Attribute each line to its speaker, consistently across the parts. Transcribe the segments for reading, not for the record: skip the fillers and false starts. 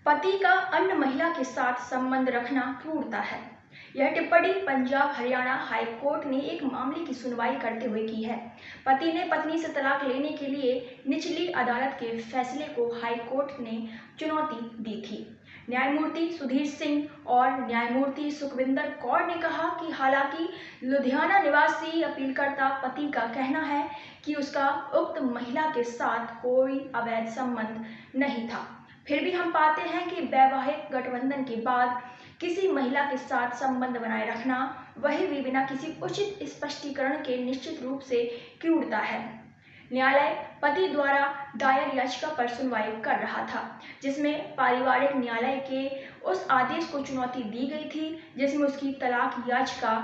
Speaker 1: पति का अन्य महिला के साथ संबंध रखना क्रूरता है। यह टिप्पणी पंजाब हरियाणा हाई कोर्ट ने एक मामले की सुनवाई करते हुए की है। पति ने पत्नी से तलाक लेने के लिए निचली अदालत के फैसले को हाई कोर्ट ने चुनौती दी थी। न्यायमूर्ति सुधीर सिंह और न्यायमूर्ति सुखविंदर कौर ने कहा कि हालांकि लुधियाना निवासी अपीलकर्ता पति का कहना है कि उसका उक्त महिला के साथ कोई अवैध संबंध नहीं था, फिर भी हम पाते हैं कि वैवाहिक गठबंधन के बाद किसी महिला के साथ संबंध बनाए रखना, वही भी बिना किसी उचित स्पष्टीकरण के, निश्चित रूप से क्रूरता है। न्यायालय पति द्वारा दायर याचिका पर सुनवाई कर रहा था, जिसमें पारिवारिक न्यायालय के उस आदेश को चुनौती दी गई थी जिसमें उसकी तलाक याचिका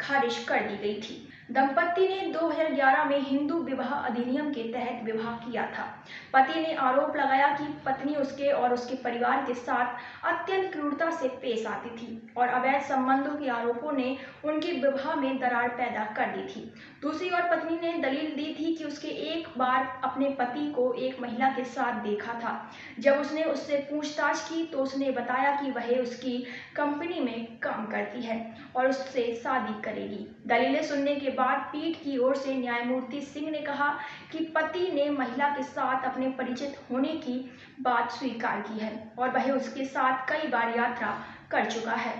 Speaker 1: खारिज कर दी गई थी। दंपति ने 2011 में हिंदू विवाह अधिनियम के तहत विवाह किया था। पति ने आरोप लगाया कि पत्नी उसके और उसके परिवार के साथ अत्यंत क्रूरता से पेश आती थी और अवैध संबंधों के आरोपों ने उनके विवाह में दरार पैदा कर दी थी। दूसरी ओर पत्नी ने दलील दी थी कि उसके एक बार अपने पति को एक महिला के साथ देखा था। जब उसने उससे पूछताछ की तो उसने बताया कि वह उसकी कंपनी में काम करती है और उससे शादी करेगी। दलीलें सुनने के बाद पीठ की ओर से न्यायमूर्ति सिंह ने कहा कि पति ने महिला के साथ अपने परिचित होने की बात स्वीकार की है और वह उसके साथ कई बार यात्रा कर चुका है।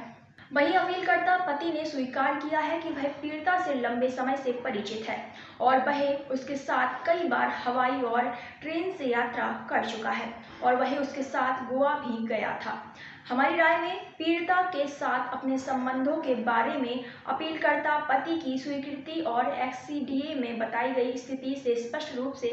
Speaker 1: वहीं अपीलकर्ता पति ने स्वीकार किया है कि वह पीड़िता से लंबे समय से परिचित है और वह उसके साथ कई बार हवाई और ट्रेन से यात्रा कर चुका है और वह उसके साथ गोवा भी गया था। हमारी राय में पीड़िता के साथ अपने संबंधों के बारे में अपीलकर्ता पति की स्वीकृति और एक्सीडीए में बताई गई स्थिति से स्पष्ट रूप से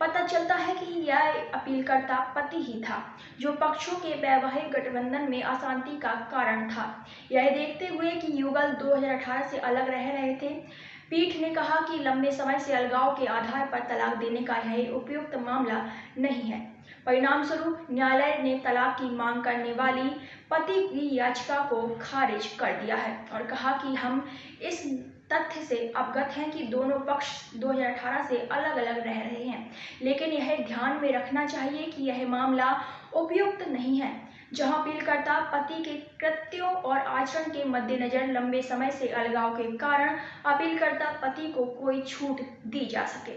Speaker 1: पता चलता है कि यह अपीलकर्ता पति ही था जो पक्षों के वैवाहिक गठबंधन में अशांति का कारण था। यह देखते हुए कि युगल 2018 से अलग रह रहे थे, पीठ ने कहा कि लंबे समय से अलगाव के आधार पर तलाक देने का यह उपयुक्त मामला नहीं है। परिणाम स्वरूप न्यायालय ने तलाक की मांग करने वाली पति की याचिका को खारिज कर दिया है और कहा कि हम इस तथ्य से अवगत हैं कि दोनों पक्ष 2018 से अलग अलग रह रहे हैं, लेकिन यह ध्यान में रखना चाहिए कि यह मामला उपयुक्त नहीं है जहां अपीलकर्ता पति के कृत्यों और आचरण के मद्देनजर लंबे समय से अलगाव के कारण अपीलकर्ता पति को कोई छूट दी जा सके।